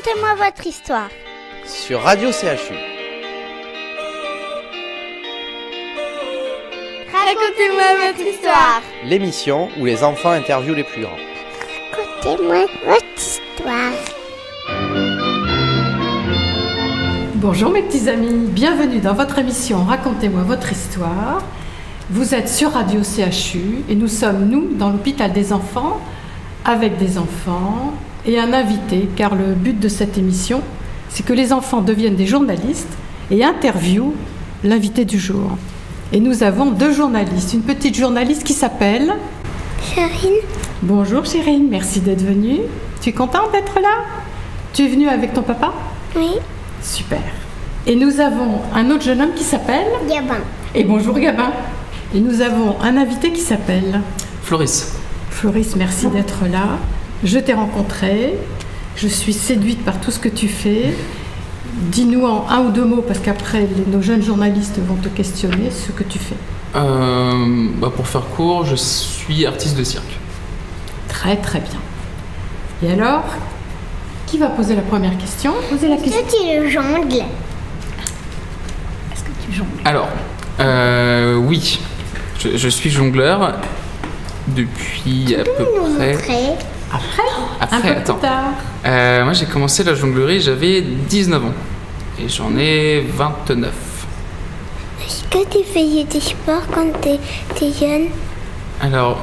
Racontez-moi votre histoire. Sur Radio CHU. Racontez-moi votre histoire. L'émission où les enfants interviewent les plus grands. Racontez-moi votre histoire. Bonjour mes petits amis, bienvenue dans votre émission Racontez-moi votre histoire. Vous êtes sur Radio CHU et nous sommes, nous, dans l'hôpital des enfants, avec des enfants et un invité, car le but de cette émission, c'est que les enfants deviennent des journalistes et interviewent l'invité du jour. Et nous avons deux journalistes, une petite journaliste qui s'appelle... Chérine. Bonjour Chérine, merci d'être venue. Tu es contente d'être là? Tu es venue avec ton papa? Oui. Super. Et nous avons un autre jeune homme qui s'appelle... Gabin. Et bonjour Gabin. Et nous avons un invité qui s'appelle... Floris. Floris, merci d'être là. Je t'ai rencontré. Je suis séduite par tout ce que tu fais. Dis-nous en un ou deux mots, parce qu'après, nos jeunes journalistes vont te questionner, ce que tu fais. Pour faire court, je suis artiste de cirque. Très très bien. Et alors, qui va poser la première question? Posez la question. Est-ce que tu jongles? Est-ce que tu jongles? Alors, oui, je suis jongleur depuis à peu près... Après, un Après, peu attends. plus tard. Moi, j'ai commencé la jonglerie, j'avais 19 ans. Et j'en ai 29. Est-ce que tu faisais des sports quand tu étais jeune? Alors,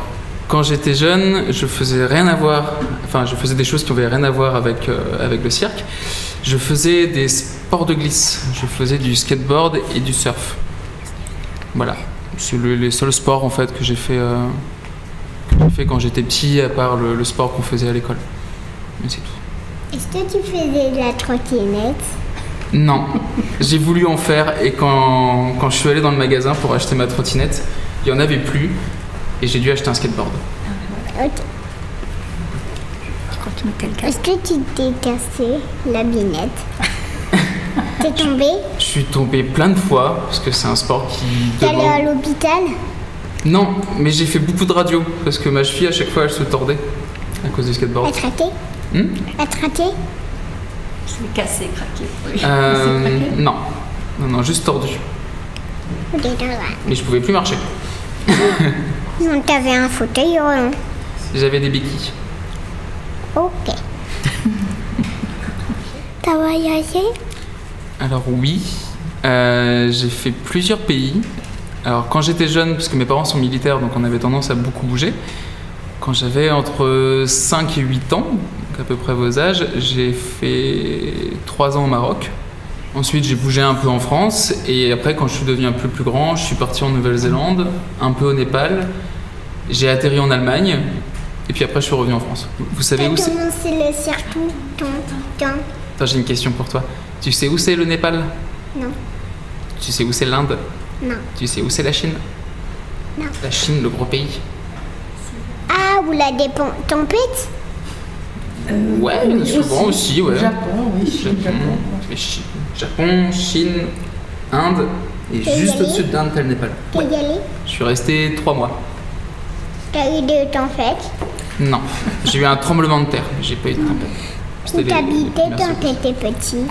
quand j'étais jeune, je faisais rien à voir... Enfin, je faisais des choses qui n'avaient rien à voir avec le cirque. Je faisais des sports de glisse. Je faisais du skateboard et du surf. Voilà. C'est les seuls sports, en fait, que j'ai fait quand j'étais petit, à part le sport qu'on faisait à l'école. Mais c'est tout. Est-ce que tu faisais de la trottinette? Non. J'ai voulu en faire et quand je suis allé dans le magasin pour acheter ma trottinette, il n'y en avait plus et j'ai dû acheter un skateboard. Ok. Est-ce que tu t'es cassé la binette? T'es tombé? Je suis tombé plein de fois parce que c'est un sport qui T'es allé à demande... l'hôpital? Non, mais j'ai fait beaucoup de radio parce que ma cheville à chaque fois elle se tordait à cause du skateboard. Attraqué? Attraqué? Je vais casser, craquer. Non, juste tordu. Mais je pouvais plus marcher. Non, t'avais un fauteuil roulant. J'avais des béquilles. Ok. T'as voyagé? Alors oui, j'ai fait plusieurs pays. Alors quand j'étais jeune, parce que mes parents sont militaires, donc on avait tendance à beaucoup bouger. Quand j'avais entre 5 et 8 ans, donc à peu près vos âges, j'ai fait 3 ans au Maroc. Ensuite j'ai bougé un peu en France et après quand je suis devenu un peu plus grand, je suis parti en Nouvelle-Zélande, un peu au Népal. J'ai atterri en Allemagne et puis après je suis revenu en France. Vous savez où c'est? T'as commencé le circuit, ton. Attends, j'ai une question pour toi. Tu sais où c'est le Népal? Non. Tu sais où c'est l'Inde? Non. Tu sais où c'est la Chine? Non. La Chine, le gros pays. Ah, ou la tempête? Ouais, souvent aussi, ouais. Japon, oui, Chine, Japon. Japon, Chine, Inde, et T'es juste allé au-dessus d'Inde, t'as le Népal. T'es y allé? Je suis resté 3 mois. T'as eu de tempêtes? Non, j'ai eu un tremblement de terre, j'ai pas eu de tempête. Où les t'habitais premières quand secondes. t'étais petit?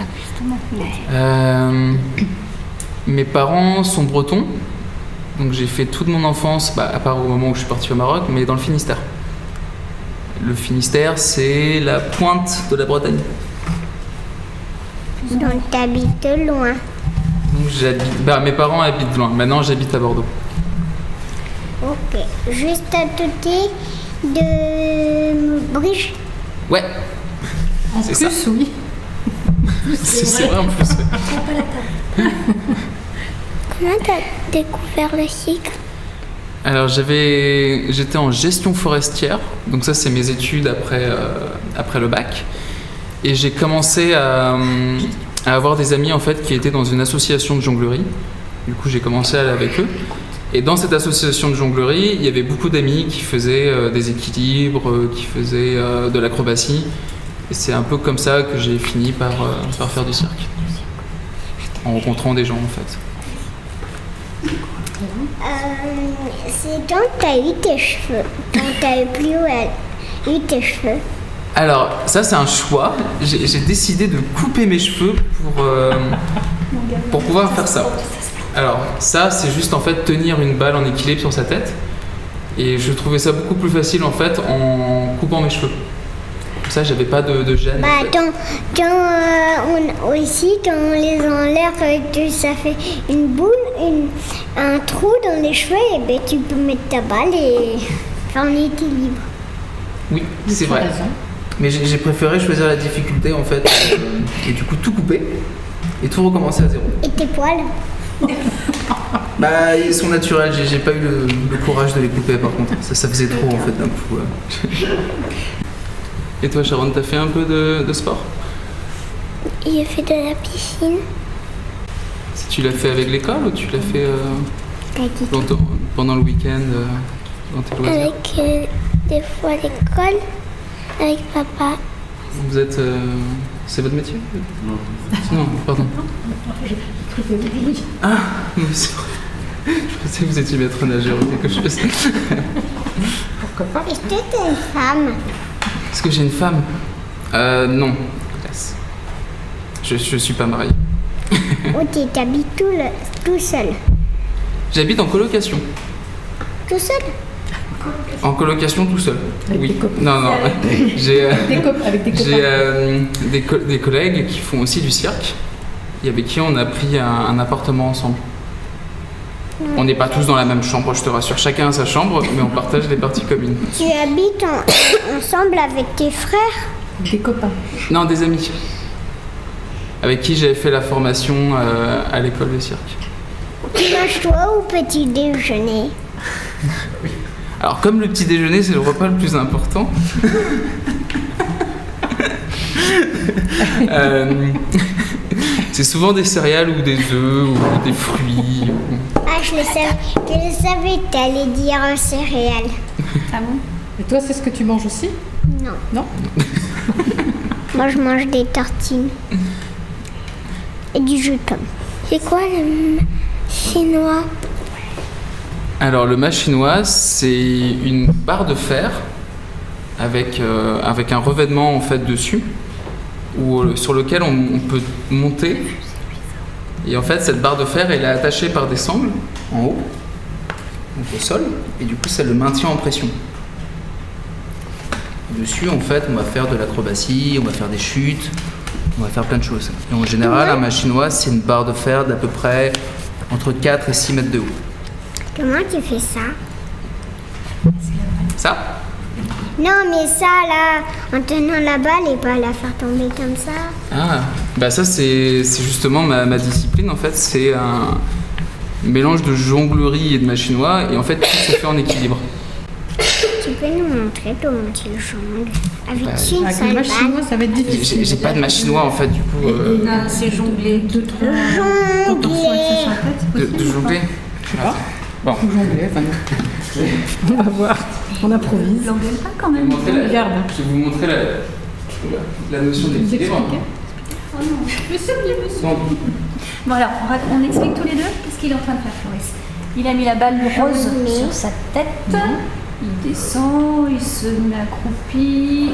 Mes parents sont bretons, donc j'ai fait toute mon enfance, à part au moment où je suis parti au Maroc, mais dans le Finistère. Le Finistère, c'est la pointe de la Bretagne. Donc t'habites loin. Donc j'habite. Mes parents habitent loin. Maintenant, j'habite à Bordeaux. Ok. Juste à côté de Bruges. Ouais. En C'est plus, ça. oui. C'est vrai en plus. Ouais. Comment t'as découvert le cycle? Alors j'étais en gestion forestière, donc ça c'est mes études après le bac, et j'ai commencé à avoir des amis en fait qui étaient dans une association de jonglerie. Du coup j'ai commencé à aller avec eux, et dans cette association de jonglerie il y avait beaucoup d'amis qui faisaient des équilibres, qui faisaient de l'acrobatie, et c'est un peu comme ça que j'ai fini par faire du cirque, en rencontrant des gens en fait. C'est quand t'as eu tes cheveux. Quand t'as eu plus eu tes cheveux. Alors, ça, c'est un choix. J'ai décidé de couper mes cheveux pour pouvoir faire ça. Alors, ça, c'est juste en fait tenir une balle en équilibre sur sa tête. Et je trouvais ça beaucoup plus facile en fait en coupant mes cheveux. Comme ça, j'avais pas de gêne. Bah, en fait. quand on les enlève, ça fait une boule, un trou dans les cheveux, et ben tu peux mettre ta balle et faire un équilibre. Oui, c'est Tu as vrai. raison. Mais j'ai préféré choisir la difficulté en fait. Et du coup, tout couper et tout recommencer à zéro. Et tes poils? Bah, ils sont naturels, j'ai pas eu le courage de les couper par contre. Ça faisait trop en fait d'un coup. Et toi, Sharon, t'as fait un peu de sport? J'ai fait de la piscine. Si tu l'as fait avec l'école ou tu l'as fait Avec pendant le week-end dans tes loisirs? des fois à l'école, avec papa. Vous êtes. C'est votre métier? Non. Non, pardon. Ah, oui, c'est vrai. Je pensais que vous étiez maître nageur ou quelque chose. Pourquoi pas? Est-ce que t'es une femme? Est-ce que j'ai une femme? Non. Hélas. Je suis pas marié. Ou t'habites tout seul? J'habite en colocation. Tout seul? En colocation tout seul. Avec Oui. des copines. Non, non. J'ai Avec des copains. des collègues qui font aussi du cirque et avec qui on a pris un appartement ensemble. On n'est pas tous dans la même chambre, je te rassure. Chacun a sa chambre, mais on partage des parties communes. Tu habites ensemble avec tes frères? Des copains. Non, des amis. Avec qui j'avais fait la formation à l'école de cirque. Tu manges toi ou petit déjeuner? Alors, comme le petit déjeuner, c'est le repas le plus important. C'est souvent des céréales ou des œufs ou des fruits. Ah, je le savais que t'allais dire céréales. Ah bon? Et toi, c'est ce que tu manges aussi? Non. Non? Moi, je mange des tartines. Et du jus de pomme. C'est quoi le chinois? Alors, le mât chinois, c'est une barre de fer avec un revêtement en fait dessus, sur lequel on peut monter. Et en fait, cette barre de fer, elle est attachée par des sangles en haut, donc au sol, et du coup, ça le maintient en pression. Dessus, en fait, on va faire de l'acrobatie, on va faire des chutes, on va faire plein de choses. Et en général, un mât chinois, c'est une barre de fer d'à peu près entre 4 et 6 mètres de haut. Comment tu fais ça? Ça? Non, mais ça, là, en tenant la balle et pas la faire tomber comme ça. Ah, bah ça c'est justement ma discipline en fait, c'est un mélange de jonglerie et de mât chinois et en fait tout se fait en équilibre. Tu peux nous montrer comment tu jongles? Avec Bah, une Avec seule le mât balle? chinois, ça va être difficile. J'ai pas de mât chinois en fait du coup Non, c'est jongler. Deux, trois Jongler. proportions avec ça sur la tête, c'est de possible? jongler. Bon, Ou jongler, enfin, on va voir. On improvise. L'engueule pas quand je vais même. vous montrer Regarde. je vais vous montrer la notion Vous d'équilibre. expliquez? Oh non. Mais c'est bien, monsieur. Donc, Bon alors, on explique tous les deux. Qu'est-ce qu'il est en train de faire, Floris? Il a mis la balle rose sur sa tête. Il descend, il se met accroupi.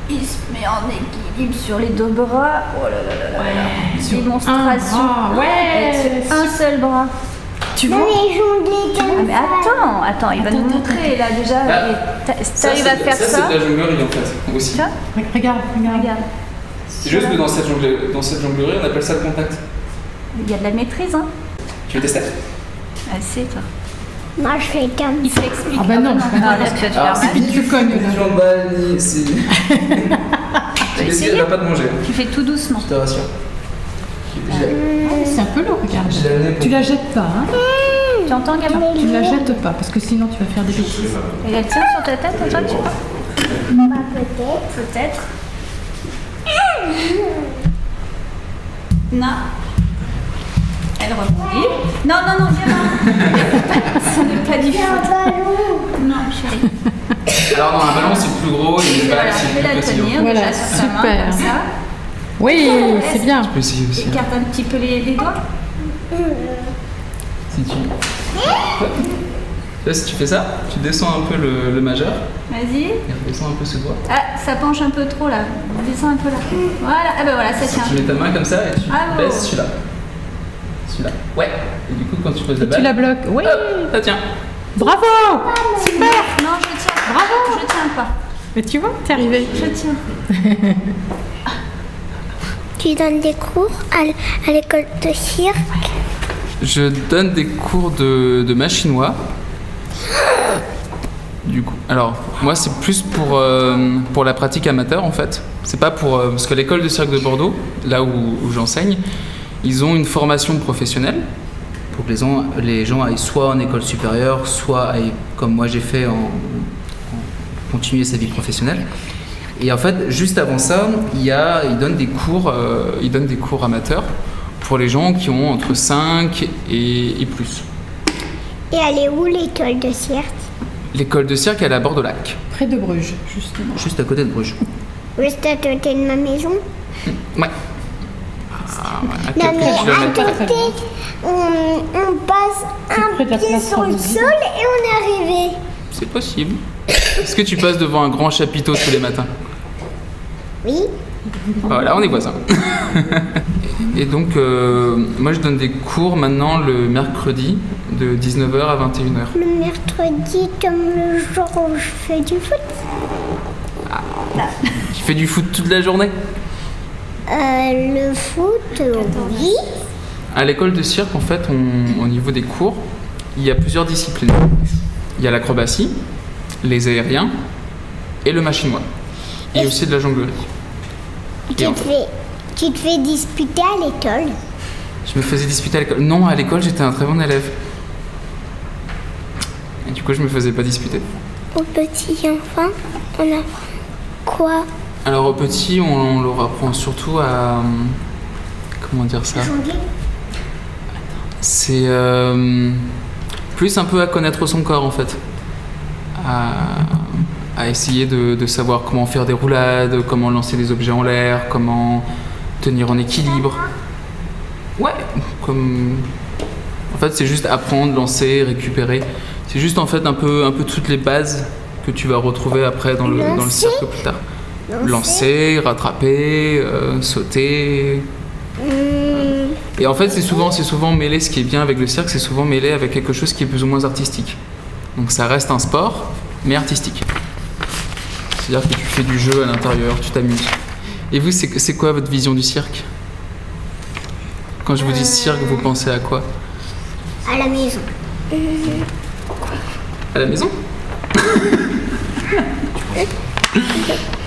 Il se met en équilibre sur les deux bras. Oh là là là là là. Démonstration. Un bras, ouais. Avec un seul bras. Tu Non, vois? mais jongler Ah comme mais ça. attends, il va nous montrer là déjà. Là. T'arrives à faire ça ça? c'est de la jonglerie en fait aussi. Ça Regarde. Regarde. C'est juste que dans cette jonglerie on appelle ça le contact. Il y a de la maîtrise, hein? Tu veux tester? Assez, toi. Moi, je fais comme Il ça. t'explique. Ah bah non. Ah, là, tu vas te faire c'est mal. Puis tu cognes Ni là. jambes balle, ni. C'est. Elle va pas te manger, Tu fais tout doucement. je te rassure. C'est un peu lourd, regarde. Je l'ai amené pour- Tu la jettes pas, hein? Tu entends, gamin? Tu la jettes pas, parce que sinon tu vas faire des bêtises. Et elle tient sur ta tête, toi, tu crois? Bah, peut-être. Peut-être. Non. Elle rebondit. Non, gamin. Ce n'est pas du Un foot. ballon. Non, chérie. Alors, non, un ballon c'est plus gros et une balle Voilà, c'est je vais plus la petit. tenir Voilà, déjà sur ta main, super. comme ça. Oui, c'est bien. Tu peux essayer aussi. Écarte un petit peu les doigts. Si tu. Là, si tu fais ça, tu descends un peu le majeur Vas-y. et redescends un peu ce doigt. Ah, ça penche un peu trop là. Descends un peu là. Voilà, ah ben voilà, ça tient. Tu mets ta main comme ça et tu Bravo. baisses celui-là. Celui-là. Ouais. Et du coup, quand tu poses la Tu balle, la bloques. Oui. hop, ça tient. Bravo. Super. Non, je tiens. Bravo. Je tiens pas. Mais tu vois, t'es arrivé. Je tiens. Tu donnes des cours à l'école de cirque? Je donne des cours de machinois. Du coup, alors moi c'est plus pour la pratique amateur en fait. C'est pas pour parce que l'école de cirque de Bordeaux, là où j'enseigne, ils ont une formation professionnelle pour que les gens aillent soit en école supérieure, soit aillent, comme moi j'ai fait, en continuer sa vie professionnelle. Et en fait, juste avant ça, ils donnent des cours amateurs pour les gens qui ont entre 5 et plus. Et elle est où l'école de cirque? L'école de cirque, elle est à Bordeaux-Lac, Près de Bruges, justement. juste à côté de Bruges. Juste à côté de ma maison? Ouais. À Non quelques mais à kilomètres. côté, on passe près de un la pied place sur le Rambouillet. sol et on est arrivé. C'est possible. Est-ce que tu passes devant un grand chapiteau tous les matins? Oui. Voilà, on est voisins. Et donc, moi je donne des cours maintenant le mercredi de 19h à 21h. Le mercredi, comme le jour où je fais du foot. Tu fais du foot toute la journée? Le foot, oui. À l'école de cirque, en fait, au niveau des cours, il y a plusieurs disciplines. Il y a l'acrobatie, les aériens et le machinois. Et aussi de la jonglerie. Et en fait, Tu te fais disputer à l'école. je me faisais disputer à l'école. Non, à l'école, j'étais un très bon élève. Et du coup, je me faisais pas disputer. Aux petits enfants, on apprend quoi? Alors, aux petits, on leur apprend surtout à... comment dire ça? C'est plus un peu à connaître son corps, en fait. À essayer de savoir comment faire des roulades, comment lancer des objets en l'air, comment tenir en équilibre. Ouais, comme... En fait, c'est juste apprendre, lancer, récupérer. C'est juste en fait un peu toutes les bases que tu vas retrouver après dans le cirque plus tard. Lancer, rattraper, sauter. Et en fait, c'est souvent mêlé, ce qui est bien avec le cirque, c'est souvent mêlé avec quelque chose qui est plus ou moins artistique. Donc ça reste un sport, mais artistique. C'est-à-dire que tu fais du jeu à l'intérieur, tu t'amuses. Et vous, c'est quoi votre vision du cirque? Quand je vous dis cirque, vous pensez à quoi? À la maison. À la maison?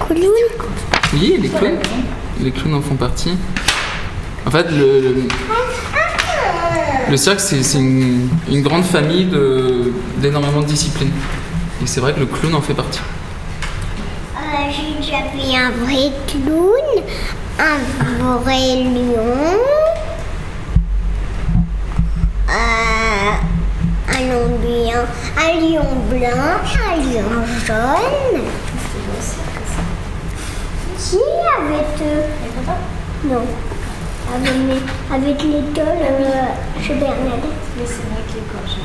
Clown. Oui, les clowns. Les clowns en font partie. En fait, le cirque, c'est une grande famille d'énormément de disciplines. Et c'est vrai que le clown en fait partie. J'ai déjà vu un vrai clown, un vrai lion, un lion blanc, un lion jaune. Qui avec non, avec l'école chez Bernadette. Mais c'est vrai que l'école, j'ai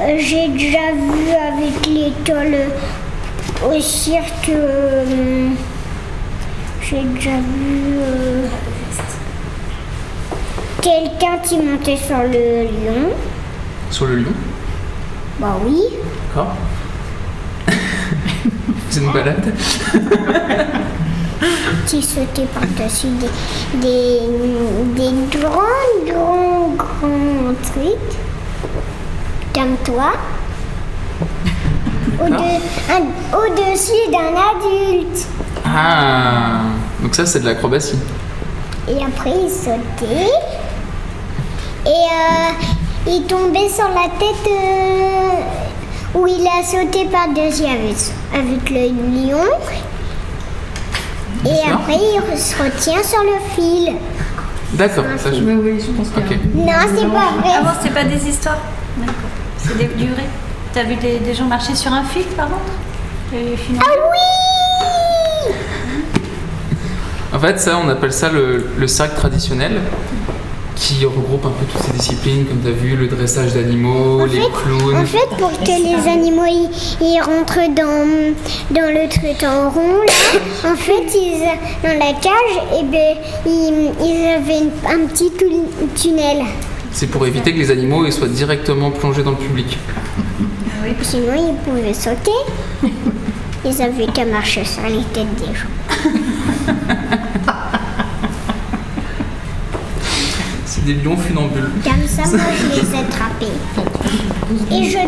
Et j'ai déjà vu avec l'école au cirque. J'ai déjà vu quelqu'un qui montait sur le lion. Sur le lion? Bah oui. D'accord. C'est une balade. Qui sautait par-dessus des grands trucs. Comme toi. Au-dessus d'un adulte. Ah, donc ça c'est de l'acrobatie. Et après il sautait. Et il tombait sur la tête où il a sauté par-dessus avec le lion. Et D'accord. après il se retient sur le fil. D'accord, ça je... Oui, je pense qu'il y a Ok. Non, c'est pas vrai. Ah bon, c'est pas des histoires? D'accord. C'est des durées. T'as vu des gens marcher sur un fil, par contre? Et finalement... Ah oui! En fait, ça, on appelle ça le cirque traditionnel. qui regroupe un peu toutes ces disciplines, comme tu as vu, le dressage d'animaux, les clowns. En fait, pour que les animaux ils rentrent dans le truc en rond, là, en fait, dans la cage, et ils avaient un petit tunnel. C'est pour éviter que les animaux ils soient directement plongés dans le public. Sinon, ils pouvaient sauter. Ils avaient qu'à marcher sur les têtes des gens. C'est des lions funambules. Comme ça, moi, je les attrapais. Et je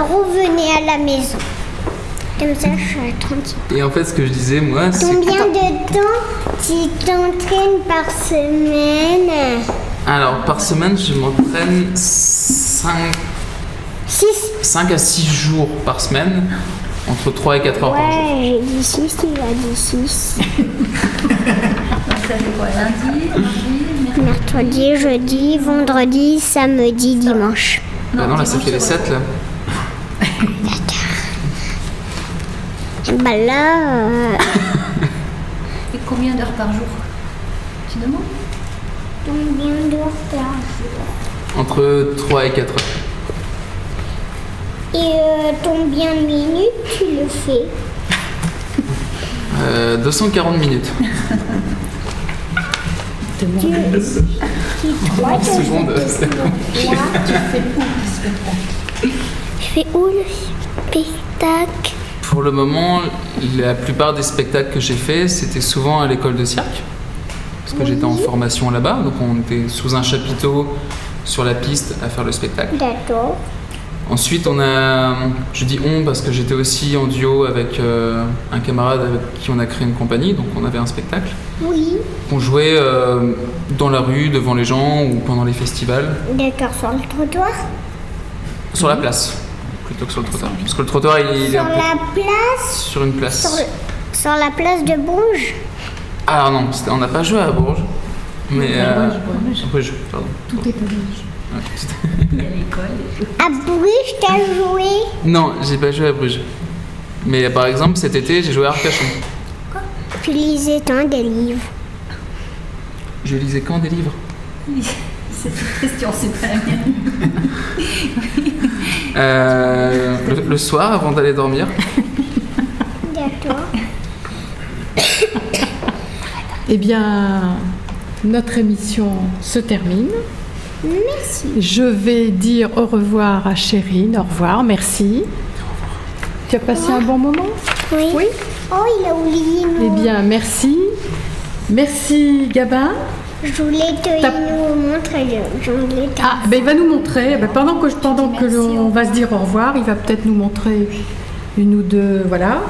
revenais à la maison. Comme ça, je suis tranquille. Et en fait, ce que je disais, moi, c'est... Combien de temps tu t'entraînes par semaine? Alors, par semaine, je m'entraîne 5 à 6 jours par semaine, entre 3 et 4 heures par jour. Ouais, j'ai dit 6, il a dit 6. Ça fait quoi? Lundi, mardi, Mercredi, jeudi, vendredi, samedi, dimanche. Bah non, là, ça fait les 7, là. Bah là... Et combien d'heures par jour? Tu demandes? Combien d'heures par jour? Entre 3 et 4 heures. Et combien de minutes tu le fais? 240 minutes. Seconde. Je fais où le spectacle? Pour le moment, la plupart des spectacles que j'ai faits, c'était souvent à l'école de cirque. Parce que j'étais en formation là-bas, donc on était sous un chapiteau sur la piste à faire le spectacle. D'accord. Ensuite, je dis on parce que j'étais aussi en duo avec un camarade avec qui on a créé une compagnie, donc on avait un spectacle. Oui. On jouait dans la rue, devant les gens ou pendant les festivals. D'accord, sur le trottoir? Sur la place, plutôt que sur le trottoir. Parce que le trottoir, il est Sur un peu la place? sur une place. Sur la place de Bourges? Ah non, on n'a pas joué à Bourges. Mais Bruges, pardon. Tout est à Bruges. Ouais. il y a l'école. À Bruges, t'as joué? Non, j'ai pas joué à Bruges. Mais par exemple, cet été, j'ai joué à Arcachon. Tu lisais tant des livres? Je lisais quand des livres? Cette question, c'est pas la mienne. Le soir, avant d'aller dormir. D'accord. Eh bien, notre émission se termine. Merci. Je vais dire au revoir à Chérine. Au revoir, merci. Tu as passé un bon moment? Oui. Oui. Oh, il a oublié nous. Eh bien, merci. Merci, Gabin. Je voulais te nous montrer. Ah, ben il va nous montrer. Ben, pendant que l'on va se dire au revoir, il va peut-être nous montrer une ou deux. Voilà.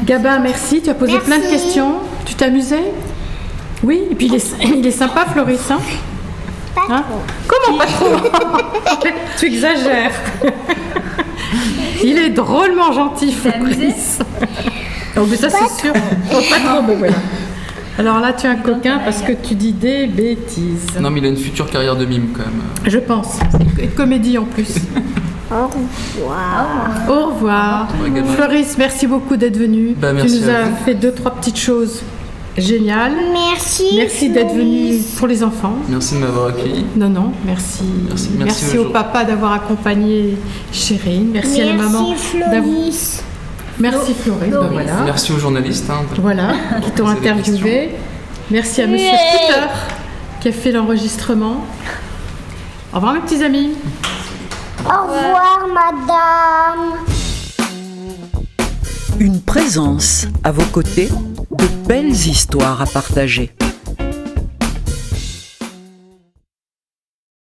Gabin, merci. Tu as posé plein de questions. Tu t'es amusé? Oui. Et puis il est sympa, Floris. Hein? Pas trop. Comment pas trop? Tu exagères. Il est drôlement gentil, Floris. Oh, mais ça c'est sûr. Oh, pas trop, mais voilà. Alors là, tu es un coquin parce que tu dis des bêtises. Non, mais il a une future carrière de mime quand même. Je pense. Et comédie en plus. Au revoir. Au revoir. Ouais, Gabin. Floris, merci beaucoup d'être venu. Bah, tu merci nous à as vous. fait 2-3 petites choses géniales. Merci. Merci d'être venu pour les enfants. Merci de m'avoir accueilli. Non, merci. Merci au aux papa d'avoir accompagné Chérine. Merci à la maman. Floris. Merci Floris. Ben voilà. Merci aux journalistes. Hein, Voilà, qui t'ont poser des interviewé. Merci à Monsieur Peter qui a fait l'enregistrement. Au revoir mes petits amis. Au revoir, madame. Une présence à vos côtés, de belles histoires à partager.